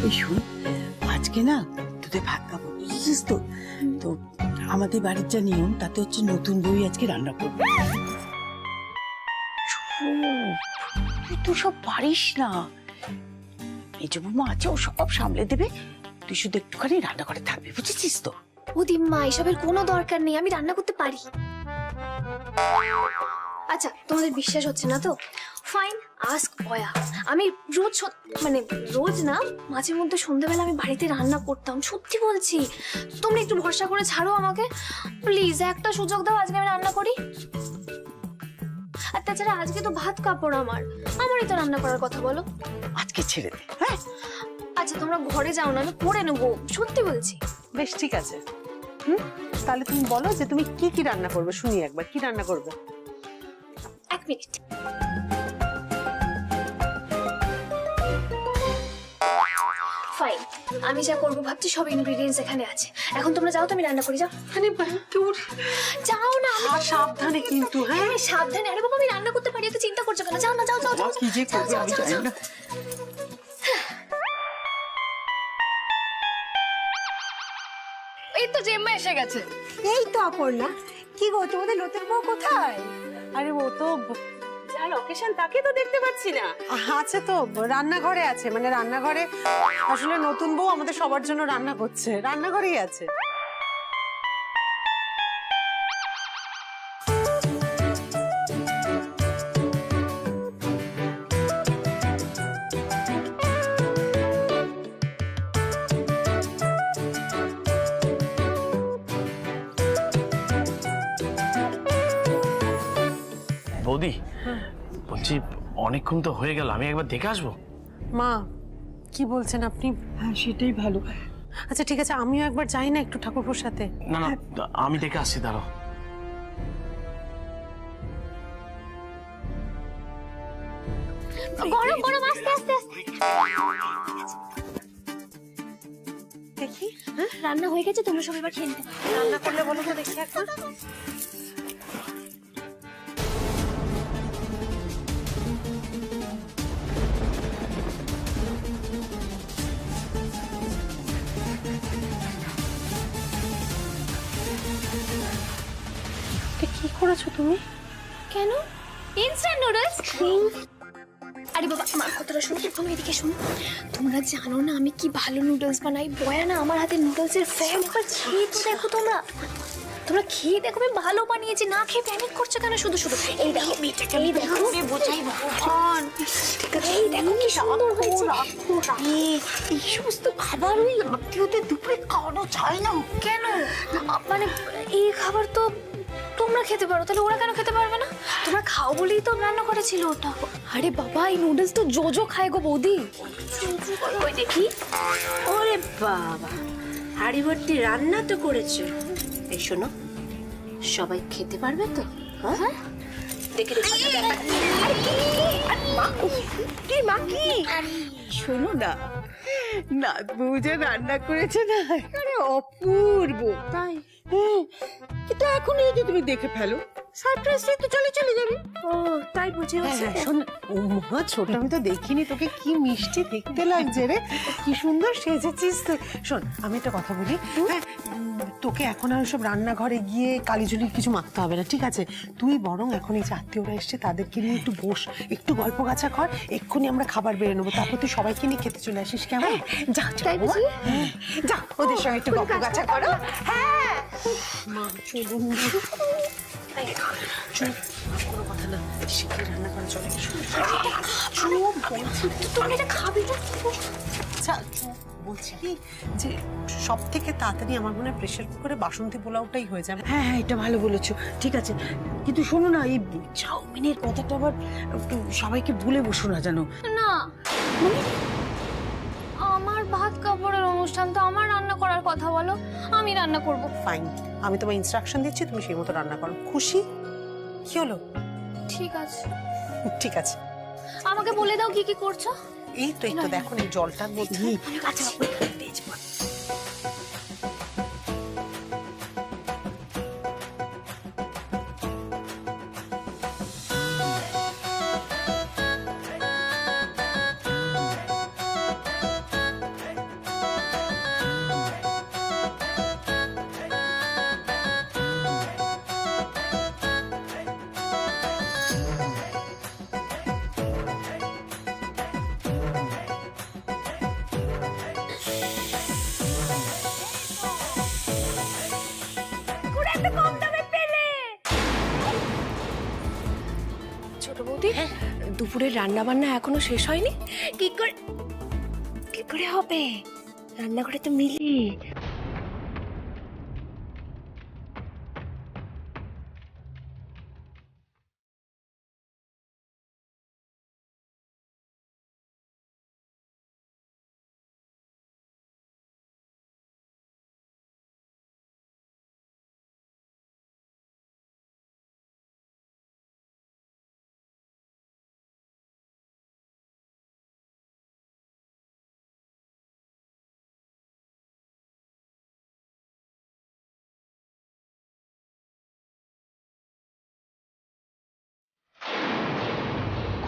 এই শুন, আজকে না তোদের ভাত খাবো, বুঝেছিস তো? তো আমাদের বাড়ির যা নিয়ম তাতে হচ্ছে নতুন বই আজকে রান্না করবো। তুই সব পারিস না, এই যে বৌমা আছে ও সব সামলে দেবে, তুই শুধু একটুখানি রান্না করে থাকবি, বুঝেছিস তো? ও দিম্মা, এসবের কোনো দরকার নেই, আমি রান্না করতে পারি। আচ্ছা, তোমাদের বিশ্বাস হচ্ছে না তো? ফাইন, আস্ক অয়া। আমি রোজ মানে রোজ না, মাঝে মধ্যে সন্ধ্যাবেলা আমি বাড়িতে রান্না করতাম, সত্যি বলছি। তোমরা একটু ভরসা করে ছাড়ো আমাকে প্লিজ, একটা সুযোগ দাও, আজকে আমি রান্না করি। আর তাছাড়া আজকে তো ভাত কাপড় আমারই তো রান্না করার কথা, বলো। আজকে ছেড়ে দে, হ্যাঁ? আচ্ছা তোমরা ঘরে যাও না, আমি করে নেবো, সত্যি বলছি। বেশ, ঠিক আছে। তাহলে তুমি বলো যে তুমি কি কি রান্না করবে, শুনি একবার কি রান্না করবে। 1 মিনিট। ফাইন, আমি যা করবো ভাবছি সব ইনগ্রেডিয়েন্টস এখানে আছে। এখন তোমরা যাও, তো আমি রান্না করি, যাও। আরে তোর যাও না। সাবধানে কিন্তু, হ্যাঁ সাবধানে। আরে বাবা, আমি রান্না করতে পারি, এত চিন্তা করছো কেন? যাও না, যাও যাও যাও। কি যে করবে আমি জানি না। এই তো জেম্মা এসে গেছে। এই তো অপর্ণা, কি গো তোমাদের নতুন বউ কোথায়? আরে ও তো যা লোকেশন তাকে তো দেখতে পাচ্ছি না। আছে তো, রান্নাঘরে আছে, মানে রান্নাঘরে আসলে নতুন বউ আমাদের সবার জন্য রান্না করছে, রান্নাঘরেই আছে। বৌদি, বলছি অনেকক্ষণ তো হয়ে গেল, আমি একবার দেখে আসবো। মা কি বলছেন আপনি? হ্যাঁ, সেটাই ভালো। আচ্ছা ঠিক আছে, আমিও একবার যাই না একটু ঠাকুরপুর সাথে। না না, আমি দেখে আসছি, দাঁড়াও। গরম গরম, আস্তে আস্তে আস্তে। দেখি রান্না হয়ে গেছে, তোমরা সব এবার খেয়ে নিতে পারো। রান্না করলে বলো তো দেখি একবার। কি করেছো তুমি? কেন? Instant noodles. আরে বাবা, আমার কথাটা শোনো, তুমি এদিকে শোনো। তোমরা জানো না আমি কি ভালো নুডলস বানাই। বয়া না আমার হাতে নুডলসের ফ্যান, একবার খেয়ে তো দেখো। তোমরা খেয়ে দেখো, আমি ভালো বানিয়েছি। না খেয়ে প্যানিক করছো কেন শুধু শুধু? এই দেখো, এই দেখো, বোঝাই এই দেখো কি সুন্দর হয়েছে। এই সমস্ত খাবার ওই আত্মীয়দের দুপুরে খাওয়ানো যায় না কেন? মানে এই খাবার তো তোমরা খেতে পারো, তাহলে ওরা কেন খেতে পারবে না? তোমরা খাও বলেই তো রান্না করেছিল ওটা। আরে বাবা, এই নুডলস তো জোজো খায় গো বৌদি। ওই দেখি। ওরে বাবা, হাড়ি ভর্তি রান্না তো করেছো। এই শোনো, সবাই খেতে পারবে তো? হ্যাঁ, দেখে দেখে শোনো না, নাত বউ যা রান্না করেছে না, আরে অপূর্ব। তাই? কিন্তু এখন এই যে তুমি দেখে ফেলো, সারপ্রাইজটাই তো চলে যাবে। ও তাই বুঝে। হ্যাঁ শোন, ও মা ছোট, আমি তো দেখিনি তোকে, কি মিষ্টি দেখতে লাগছে রে, কি সুন্দর সেজেছিস তুই। শোন, আমি একটা কথা বলি, হ্যাঁ তোকে এখন আর সব রান্নাঘরে গিয়ে কালিঝুলির কিছু মাখতে হবে না, ঠিক আছে? তুই বরং এখন এই যে আত্মীয়রা এসছে তাদেরকে নিয়ে একটু বস, একটু গল্প গাছা কর, এক্ষুনি আমরা খাবার বেড়ে নেবো, তারপর তুই সবাইকে নিয়ে খেতে চলে আসিস, কেমন? যা তাই বুঝি? যা, ওদের সঙ্গে একটু গল্প গাছা করো। হ্যাঁ মা চলুন, কোনো কথা না, শিখিয়ে রান্না করা চলে। তোমরা এটা খাবে না? আচ্ছা বলছি কি যে সব থেকে তাড়াতাড়ি আমার মনে হয় প্রেশার কুকারে বাসন্তী পোলাওটাই হয়ে যাবে। হ্যাঁ হ্যাঁ, এটা ভালো বলেছো, ঠিক আছে। কিন্তু শোনো না, এই চাউমিনের কথাটা আবার সবাইকে ভুলে বসো না, জানো? না, আমার ভাত কাপড়ের অনুষ্ঠান, তো আমার রান্না করার কথা বলো, আমি রান্না করব। ফাইন, আমি তোমায় ইনস্ট্রাকশন দিচ্ছি, তুমি সেই মতো রান্না করো। খুশি? কি হলো? ঠিক আছে। ঠিক আছে, আমাকে বলে দাও কি কি করছো। এই তো দেখো এই জলটার মধ্যে। আচ্ছা, দুপুরের রান্না বান্না এখনো শেষ হয়নি? কি করে হবে? রান্নাঘরে তো মিলি।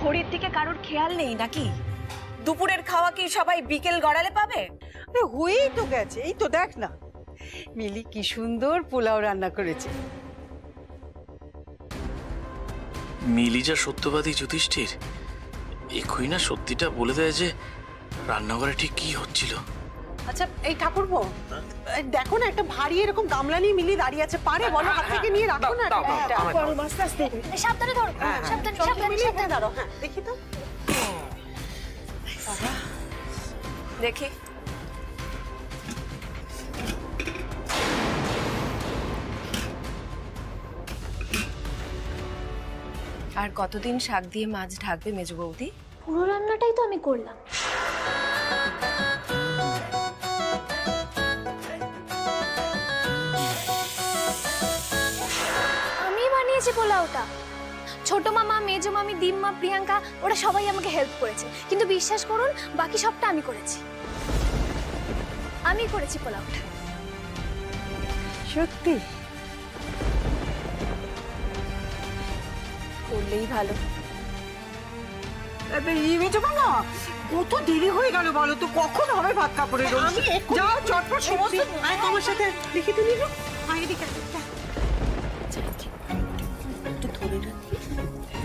ঘড়ির দিকে কারোর খেয়াল নেই নাকি? দুপুরের খাওয়া কি সবাই বিকেল গড়ালে পাবে? আরে হয়েই তো গেছে, এই তো দেখ না মিলি কি সুন্দর পোলাও রান্না করেছে। মিলি যা সত্যবাদী যুধিষ্ঠির, এক্ষুনি না সত্যিটা বলে দেয় যে রান্নাঘরে ঠিক কি হচ্ছিল। আচ্ছা এই ঠাকুরপো, দেখো না একটা ভারী এরকম গামলা নিয়ে মিলি দাঁড়িয়ে আছে, পারে বলো হাত থেকে নিয়ে রাখো না এটা। আস্তে আস্তে সাবধানে ধরো, সাবধানে সাবধানে মিলি সাবধানে। দাঁড়াও, হ্যাঁ দেখি তো। দেখি আর কতদিন শাক দিয়ে মাছ ঢাকবে মেজো বৌদি? পুরো রান্নাটাই তো আমি করলাম। আমি বানিয়েছি পোলাওটা। ছোট মামা, মেজো মামি, দিম্মা, প্রিয়াঙ্কা ওরা সবাই আমাকে হেল্প করেছে, কিন্তু বিশ্বাস করুন বাকি সবটা আমি করেছি। আমি করেছি পোলাওটা। সত্যি করলেই ভালো। না কত দেরি হয়ে গেল বলো তো, কখন হবে ভাত কাপড়ের রোল? আমি এক্ষুনি- যাও চটপট সমস্ত আয় আমার সাথে দেখি তো নিলো। আয় এদিকে আয়, যা। একটু ধরে রাখি।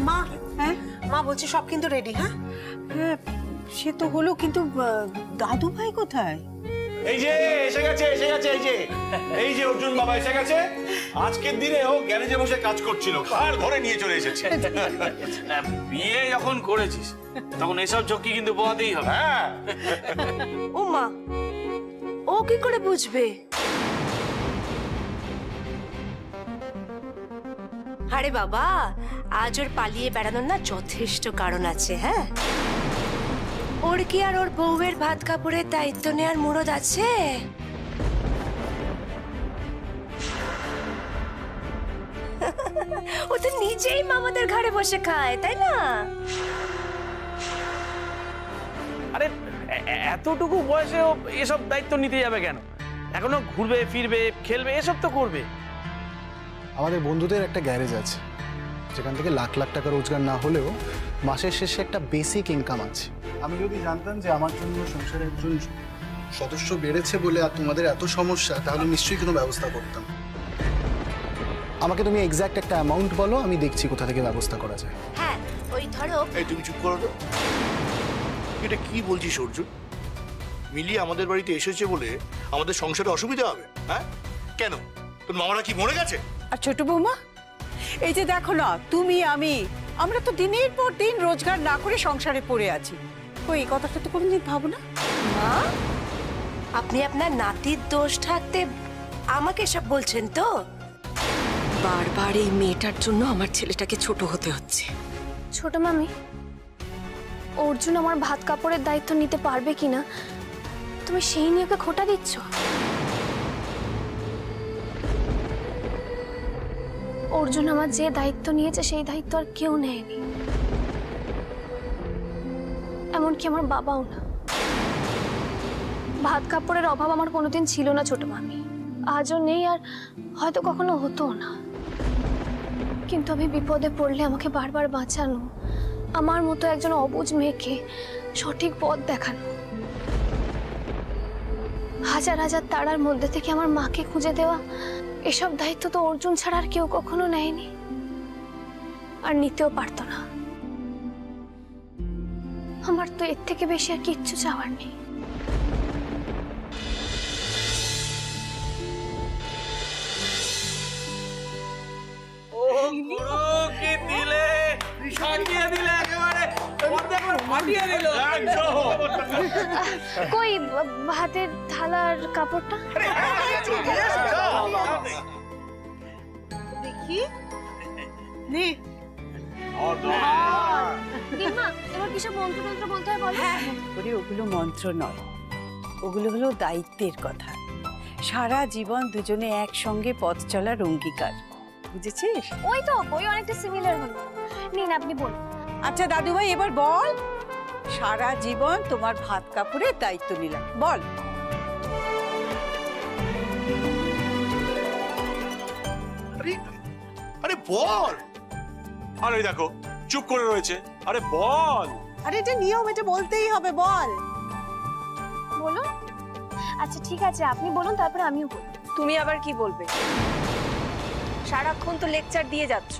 মা, হ্যাঁ মা বলছি সব কিন্তু রেডি। হ্যাঁ হ্যাঁ সে তো হলো, কিন্তু দাদু ভাই কোথায়? এই যে এসে গেছে এই যে অর্জুন বাবা এসে গেছে। আজকের দিনে ও গ্যারেজে বসে কাজ করছিল, কার ধরে নিয়ে চলে এসেছে। বিয়ে যখন করেছিস তখন এসব ঝক্কি কিন্তু পোহাতেই হবে। হ্যাঁ ও মা, ও কি করে বুঝবে? আরে বাবা, আজ ওর পালিয়ে বেড়ানোর না যথেষ্ট কারণ আছে। হ্যাঁ, ওর কি আর ওর বউয়ের ভাত কাপড়ের দায়িত্ব নেওয়ার মুরদ আছে? ও তো নিজেই মামাদের ঘরে বসে খায়, তাই না? আরে এতটুকু বয়সে ও এসব দায়িত্ব নিতে যাবে কেন? এখনো ঘুরবে ফিরবে খেলবে এসব তো করবে। আমাদের বন্ধুদের একটা গ্যারেজ আছে যেখান থেকে লাখ লাখ টাকা রোজগার না হলেও মাসের শেষে একটা বেসিক ইনকাম আছে। আমি যদি জানতাম যে আমার জন্য সংসারে একজন সদস্য বেড়েছে বলে আর তোমাদের এত সমস্যা, তাহলে নিশ্চয়ই কোনো ব্যবস্থা করতাম। আমাকে তুমি এক্স্যাক্ট একটা অ্যামাউন্ট বলো, আমি দেখছি কোথা থেকে ব্যবস্থা করা যায়। হ্যাঁ, ওই ধরো। এই তুমি চুপ করো তো। এটা কি বলছিস অর্জুন? মিলি আমাদের বাড়িতে এসেছে বলে আমাদের সংসারে অসুবিধা হবে? হ্যাঁ কেন, তোর মামারা কি মরে গেছে? আর ছোট বৌমা, এই যে দেখো না তুমি আমরা তো দিনের পর দিন রোজগার না করে সংসারে পড়ে আছি। ওই এই কথাটা তো কোনোদিন ভাবো না? মা, আপনি আপনার নাতির দোষ থাকতে আমাকে সব বলছেন তো? বারবার এই মেয়েটার জন্য আমার ছেলেটাকে ছোট হতে হচ্ছে। ছোট মামি, অর্জুন আমার ভাত কাপড়ের দায়িত্ব নিতে পারবে কিনা তুমি সেই নিয়ে ওকে খোঁটা দিচ্ছ। অর্জুন আমার যে দায়িত্ব নিয়েছে সেই দায়িত্ব আর কেউ নেয়নি, এমনকি আমার বাবাও না। ভাত কাপড়ের অভাব আমার কোনোদিন ছিল না ছোট মামি, আজও নেই, আর হয়তো কখনো হতো না। কিন্তু আমি বিপদে পড়লে আমাকে বারবার বাঁচানো, আমার মতো একজন অবুঝ মেয়েকে সঠিক পথ দেখানো, হাজার হাজার তারার মধ্যে থেকে আমার মাকে খুঁজে দেওয়া, এসব দায়িত্ব তো অর্জুন ছাড়া আর কেউ কখনো নেয়নি, আর নিতেও পারতো না। আমার তো এর থেকে বেশি আর কিচ্ছু চাওয়ার নেই। ও গুরু কি দিলে, সাজিয়ে দিলে একেবারে ফাটিয়ে দিল কই হাতের থালার কাপড়টা? দেখি নে দিম্মা, এবার কিসব মন্ত্র মন্ত্র বলতে হয় বলো? করে ওগুলো মন্ত্র নয়, ওগুলো হলো দায়িত্বের কথা। সারা জীবন দুজনে একসঙ্গে পথ চলার অঙ্গীকার, বুঝেছিস? ওই অনেকটা সিমিলার হলো। নিন আপনি বলুন। আচ্ছা দাদু ভাই, এবার বল, সারা জীবন তোমার ভাত কাপড়ের দায়িত্ব নিলাম, বল। আরে আরে বল। আর ওই দেখো চুপ করে রয়েছে, আরে বল। আরে এটা নিয়ম, এটা বলতেই হবে, বল। বলুন। আচ্ছা ঠিক আছে, আপনি বলুন, তারপরে আমিও বলবো। তুমি আবার কি বলবে? সারাক্ষণ তো লেকচার দিয়ে যাচ্ছ।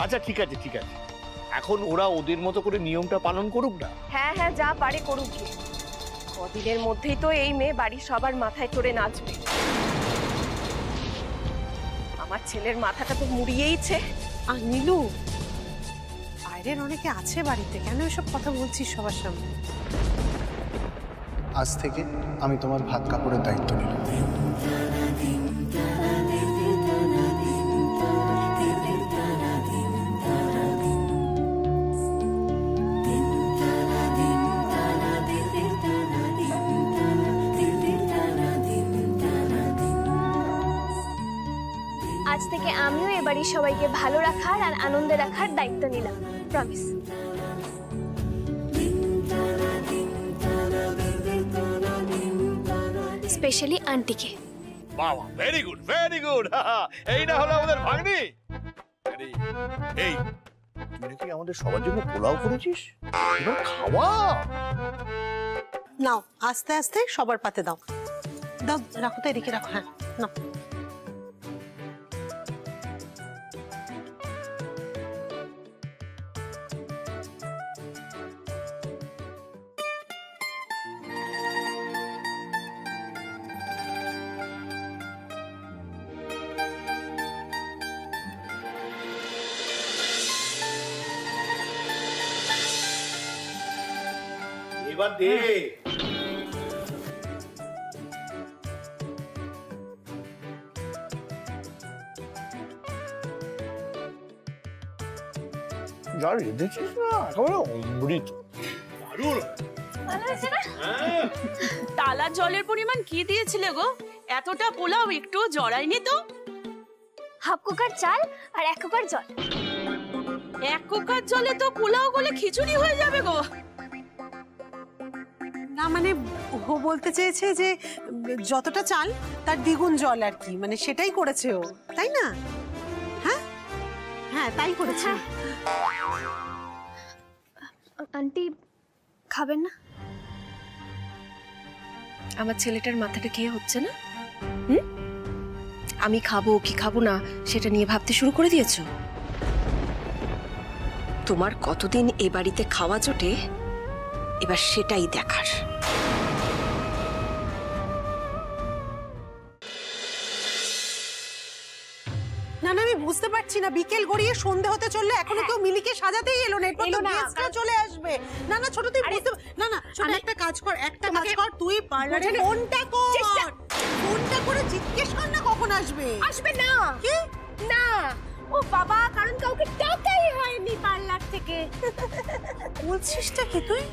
আচ্ছা ঠিক আছে ঠিক আছে, এখন ওরা ওদের মতো করে নিয়মটা পালন করুক না। হ্যাঁ হ্যাঁ, যা পারে করুক গিয়ে। কদিনের মধ্যেই তো এই মেয়ে বাড়ির সবার মাথায় চড়ে নাচবে। আমার ছেলের মাথাটা তো মুড়িয়েইছে। আর নীলু, বাইরের অনেকে আছে বাড়িতে, কেন এসব কথা বলছিস সবার সামনে? আজ থেকে আমি তোমার ভাত কাপড়ের দায়িত্ব নিলাম। আজ থেকে আমিও এ বাড়ির সবাইকে ভালো রাখার আর আনন্দে রাখার দায়িত্ব নিলাম, প্রমিস। স্পেশালি আন্টিকে। বাবা, ভেরি গুড ভেরি গুড। এই না হলো আমাদের ভাগ্নি। আরে এই, তুই নাকি আমাদের সবার জন্য পোলাও করেছিস? এবার খাওয়া। নাও, আস্তে আস্তে সবার পাতে দাও। দাও, রাখো তো, এদিকে রাখো। হ্যাঁ নাও। এবার দে। যা রেঁধেছিস না, একেবারে অমৃত, দারুণ। তালা জলের পরিমাণ কি দিয়েছিলে গো? এতটা পোলাও একটু জড়ায়নি তো? হাফ কুকার চাল আর 1 কুকার জল। 1 কুকার জলে তো পোলাও গলে খিচুড়ি হয়ে যাবে গো। না মানে ও বলতে চেয়েছে যে যতটা চাল তার দ্বিগুণ জল আর কি, মানে সেটাই করেছে ও, তাই না? হ্যাঁ হ্যাঁ, তাই করেছে। আন্টি খাবেন না? আমার ছেলেটার মাথাটা খেয়ে হচ্ছে না? আমি খাবো কি খাবো না সেটা নিয়ে ভাবতে শুরু করে দিয়েছো? তোমার কতদিন এ বাড়িতে খাওয়া জোটে, এবার সেটাই দেখার। না না, আমি বুঝতে পারছি না, বিকেল গড়িয়ে সন্ধে হতে চললে এখনো কেউ মিলিকে সাজাতেই এলো না, এরপর তো গেস্টরা চলে আসবে। না না ছোট, তুই বুঝতে না না, শোন, একটা কাজ কর, তুই পার্লারে ফোনটা করে জিজ্ঞেস কর না কখন আসবে। আসবে না। কি না, ও বাবা, কারণ কাউকে টাকাই হয়নি পার্লার থেকে। বলছিসটা কি তুই?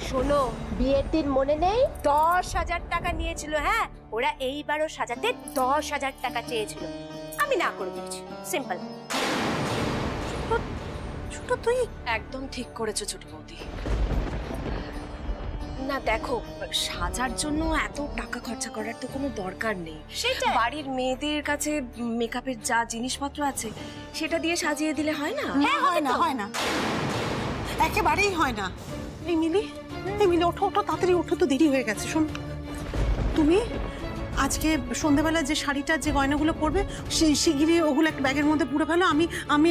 শোনো, বিয়ের দিন মনে নেই 10,000 টাকা নিয়েছিল? হ্যাঁ, ওরা এইবারও সাজাতে 10,000 টাকা চেয়েছিল, আমি না করে দিয়েছি, সিম্পল। ছোট, তুই একদম ঠিক করেছো ছোট বৌদি। না দেখো, সাজার জন্য এত টাকা খরচা করার তো কোনো দরকার নেই। সেটা বাড়ির মেয়েদের কাছে মেকআপের যা জিনিসপত্র আছে সেটা দিয়ে সাজিয়ে দিলে হয় না? হ্যাঁ, হয় না, হয় না, একেবারেই হয় না। এই মিলি, ওঠো ওঠো, তাড়াতাড়ি ওঠো, তো দেরি হয়ে গেছে। শোন, তুমি আজকে সন্ধ্যাবেলা যে শাড়িটা, যে গয়নাগুলো পরবে, সেই শিগগিরই ওগুলো একটা ব্যাগের মধ্যে পুরে ফেলো।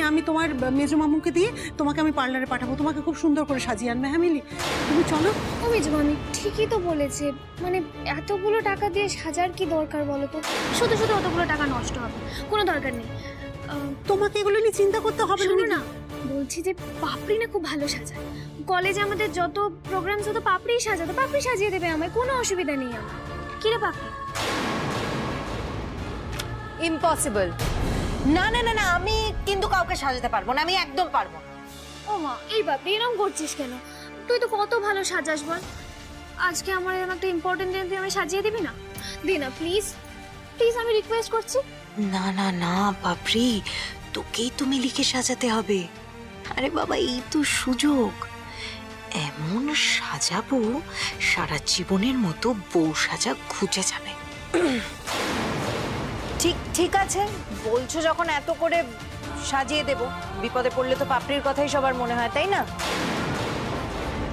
আমি তোমার মেজো মামুকে দিয়ে তোমাকে আমি পার্লারে পাঠাবো, তোমাকে খুব সুন্দর করে সাজিয়ে আনবে। হ্যাঁ মিলি, তুমি চলো। ও মেজো মামি ঠিকই তো বলেছে, মানে এতগুলো টাকা দিয়ে সাজার কি দরকার বলো তো? শুধু শুধু অতগুলো টাকা নষ্ট হবে, কোনো দরকার নেই। তোমাকে এগুলো নিয়ে চিন্তা করতে হবে শোনো না। না, বলছি যে পাপড়ি না খুব ভালো সাজায়। কলেজে আমাদের যত প্রোগ্রাম হতো পাপড়িই সাজাতো, পাপড়ি সাজিয়ে দেবে আমায়, কোনো অসুবিধা নেই আমার। কি রে পাপড়ি? ইম্পসিবল। না না না না, আমি কিন্তু কাউকে সাজাতে পারবো না, আমি একদম পারবো না। ও মা, এই পাপড়ি এরকম করছিস কেন? তুই তো কত ভালো সাজাস বল। আজকে আমার এরকম একটা ইম্পর্টেন্ট দিন, তুই আমি সাজিয়ে দিবি না? দে না প্লিজ, প্লিজ আমি রিকোয়েস্ট করছি। না না না পাপড়ি, তোকেই তো মিলিকে সাজাতে হবে। আরে বাবা, এই তো সুযোগ, এমন সাজাবো সারা জীবনের মতো বউ সাজা খুঁজে যাবে। ঠিক ঠিক আছে, বলছো যখন এত করে সাজিয়ে দেব, বিপদে পড়লে তো পাপড়ির কথাই সবার মনে হয়, তাই না?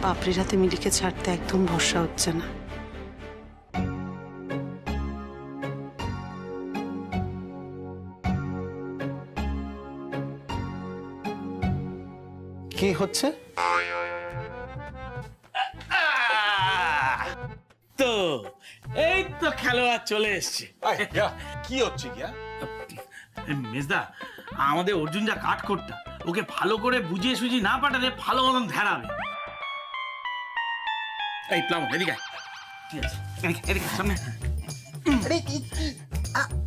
পাপড়ির হাতে মিলিকে ছাড়তে একদম ভরসা হচ্ছে না। কি হচ্ছে? তো এই তো খেলোয়াড় চলে এসছে। কি হচ্ছে কি? মেজদা, আমাদের অর্জুন যা কাঠ খোট্টা, ওকে ভালো করে বুঝিয়ে সুঝিয়ে না পাঠালে ভালো মতন ধ্যারাবে। এই প্লাম এদিকে আয়। ঠিক আছে, এদিকে সামনে।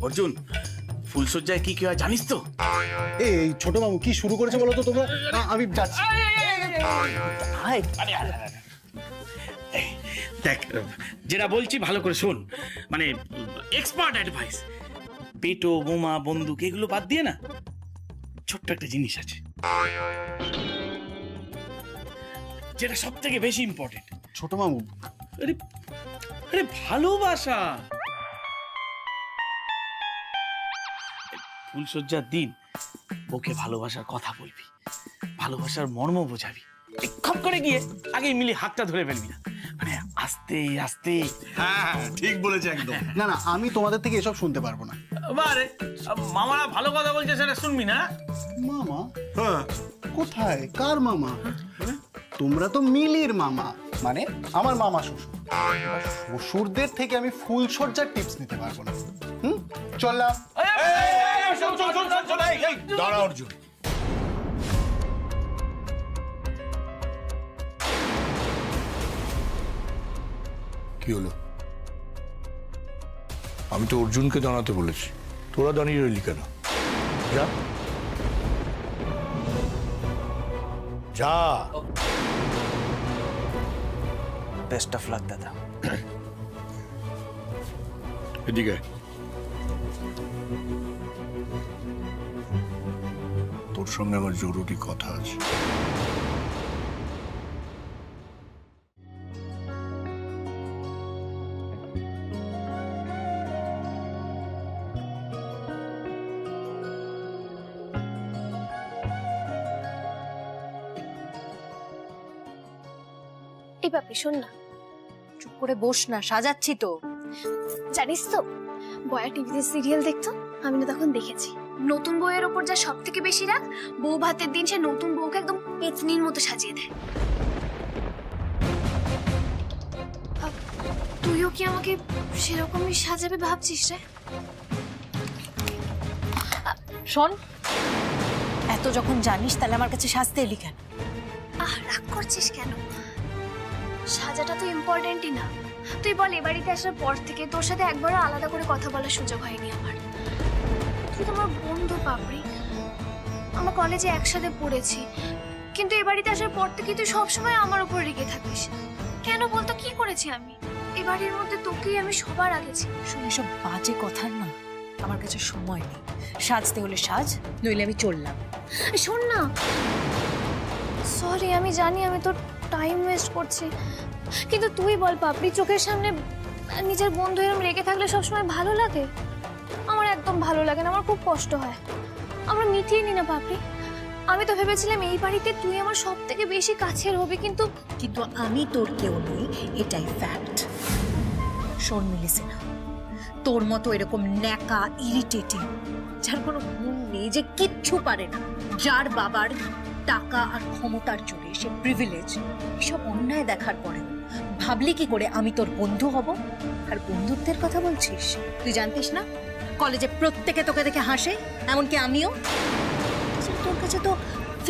অর্জুন, ফুলসজ্জায় কি কি হয় জানিস তো? এই ছোট বাবু কি শুরু করেছে বলো তো তোমরা? আমি যাচ্ছি। দেখ, যেটা বলছি ভালো করে শোন, মানে এক্সপার্ট অ্যাডভাইস। পেটো, বোমা, বন্দুক এগুলো বাদ দিয়ে না, ছোট্ট একটা জিনিস আছে যেটা সব থেকে বেশি ইম্পর্টেন্ট। ছোট বাবু, আরে আরে ভালোবাসা। ফুলসজ্জার দিন ওকে ভালোবাসার কথা বলবি, ভালোবাসার মর্ম বোঝাবি। খপ করে গিয়ে আগে মিলি হাতটা ধরে ফেলবি না, মানে আস্তে আস্তে। হ্যাঁ ঠিক বলেছে একদম। না না, আমি তোমাদের থেকে এসব শুনতে পারবো না। বারে, মামারা ভালো কথা বলছে সেটা শুনবি না? মামা? হ্যাঁ, কোথায়? কার মামা? তোমরা তো মিলির মামা, মানে আমার মামা শ্বশুর। শ্বশুরদের থেকে আমি ফুলসজ্জার টিপস নিতে পারবো না। চললাম। দাঁড়া অর্জুন, কি হলো? আমি তো অর্জুনকে দাঁড়াতে বলেছি, তোরা দাঁড়িয়ে রইলি কেন? যা যা। বেস্ট অফ লাক দাদা। এদিকে তোর সঙ্গে আমার জরুরি কথা আছে। এই পাপড়ি শোন না। চুপ করে বস না, সাজাচ্ছি তো। জানিস তো, বয়া টিভিতে সিরিয়াল দেখতো, আমি না তখন দেখেছি নতুন বউয়ের ওপর যা সব থেকে বেশি রাগ, বউ ভাতের দিন সে নতুন বউকে একদম পেতনির মতো সাজিয়ে দেয়। তুইও কি আমাকে সেরকমই সাজাবে ভাবছিস রে? শোন, এত যখন জানিস তাহলে আমার কাছে সাজতে এলি কেন? রাগ করছিস কেন? সাজাটা তো ইম্পর্টেন্টই না। তুই বল, এ বাড়িতে আসার পর থেকে তোর সাথে একবারও আলাদা করে কথা বলার সুযোগ হয়নি আমার। তুই তো আমার বন্ধু পাপড়ি, আমার কলেজে একসাথে পড়েছি, কিন্তু এ বাড়িতে আসার পর থেকে তুই সবসময় আমার উপর রেগে থাকিস। কেন বলতো? কি করেছি আমি? এ বাড়ির মধ্যে তোকেই আমি সবার আগে ছিল। শোন, এসব বাজে কথার না আমার কাছে সময় নেই। সাজতে হলে সাজ, নইলে আমি চললাম। শোন না, সরি, আমি জানি আমি তোর টাইম ওয়েস্ট করছি, কিন্তু তুই বল পাপড়ি, চোখের সামনে নিজের বন্ধু এরকম রেগে থাকলে সবসময় ভালো লাগে? আমার একদম ভালো লাগে না, আমার খুব কষ্ট হয়। আমরা মিটিয়ে নি না পাপড়ি। আমি তো ভেবেছিলাম এই বাড়িতে তুই আমার সব থেকে বেশি কাছের হবি, কিন্তু আমি তোর কেউ নই, এটাই ফ্যাক্ট। শোন মিলিসিনা, তোর মতো এরকম ন্যাকা, ইরিটেটিং, যার কোনো গুণ নেই, যে কিচ্ছু পারে না, যার বাবার টাকা আর ক্ষমতার জোরে সে প্রিভিলেজ, এসব অন্যায় দেখার পরে ভাবলি কি করে আমি তোর বন্ধু হব? আর বন্ধুত্বের কথা বলছিস? তুই জানতিস না কলেজে প্রত্যেকে তোকে দেখে হাসে, এমনকি আমিও। তোর কাছে তো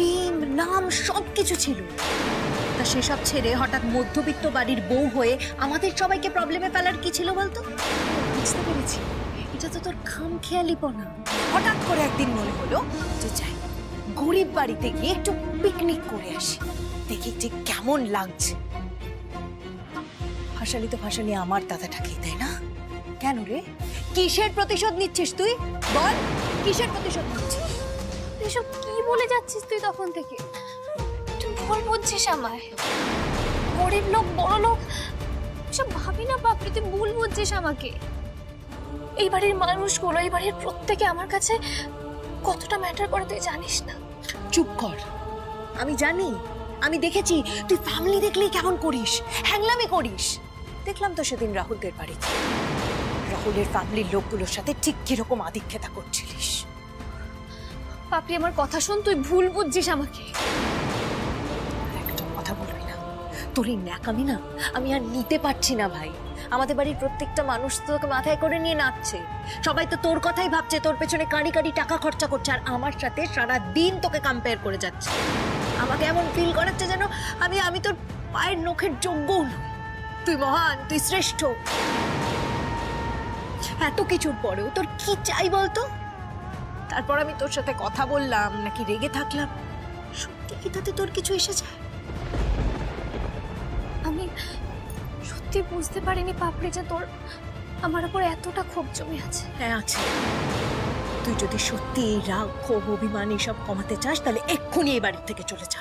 ফেম নাম সবকিছু ছিল, তা সেসব ছেড়ে হঠাৎ মধ্যবিত্ত বাড়ির বউ হয়ে আমাদের সবাইকে প্রবলেমে ফেলার কি ছিল বলতো? বুঝতে পেরেছি, এটা তো তোর খামখেয়ালিপনা। হঠাৎ করে একদিন মনে হলো যে যাই গরিব বাড়িতে গিয়ে একটু পিকনিক করে আসি, দেখি যে কেমন লাগছে। ফাঁসালি তো ফাঁসালি আমার দাদাটাকেই, তাই না? কেন রে, কিসের প্রতিশোধ নিচ্ছিস তুই? বল, কিসের প্রতিশোধ নিচ্ছিস? এসব কি বলে যাচ্ছিস তুই তখন থেকে? তুই ভুল বুঝছিস আমায়। গরিব লোক বড় লোক এসব ভাবি না বাপরে, তুই ভুল বুঝছিস আমাকে। এই বাড়ির মানুষগুলো, এই বাড়ির প্রত্যেকে আমার কাছে কতটা ম্যাটার করে তুই জানিস না। চুপ কর, আমি জানি, আমি দেখেছি তুই ফ্যামিলি দেখলেই কেমন করিস, হ্যাংলামি করিস। দেখলাম তো সেদিন রাহুলদের বাড়িতে, রাহুলের ফ্যামিলির লোকগুলোর সাথে ঠিক কিরকম আদিক্ষেতা করছিলিস। পাপড়ি আমার কথা শোন, তুই ভুল বুঝছিস আমাকে। একটা কথা বলবি না, তোর এই ন্যাকামি না আমি আর নিতে পারছি না ভাই। আমাদের বাড়ির প্রত্যেকটা মানুষ তো তোকে মাথায় করে নিয়ে নাচছে, সবাই তো তোর কথাই ভাবছে, তোর পেছনে কাঁড়ি কাঁড়ি টাকা খরচা করছে, আর আমার সাথে সারা দিন তোকে কম্পেয়ার করে যাচ্ছে। আমাকে এমন ফিল করাচ্ছে যেন আমি তোর পায়ের নখের যোগ্য নই। তুই মহান, তুই শ্রেষ্ঠ। এত কিছুর পরেও তোর কি চাই বলতো? তারপর আমি তোর সাথে কথা বললাম নাকি রেগে থাকলাম, সত্যি কি তাতে তোর কিছু এসে যায়? আমি সত্যি বুঝতে পারিনি পাপড়ি যে তোর আমার উপর এতটা ক্ষোভ জমে আছে। হ্যাঁ আছে। তুই যদি সত্যি এই রাগ ক্ষোভ অভিমান এসব কমাতে চাস তাহলে এক্ষুনি এই বাড়ি থেকে চলে যা।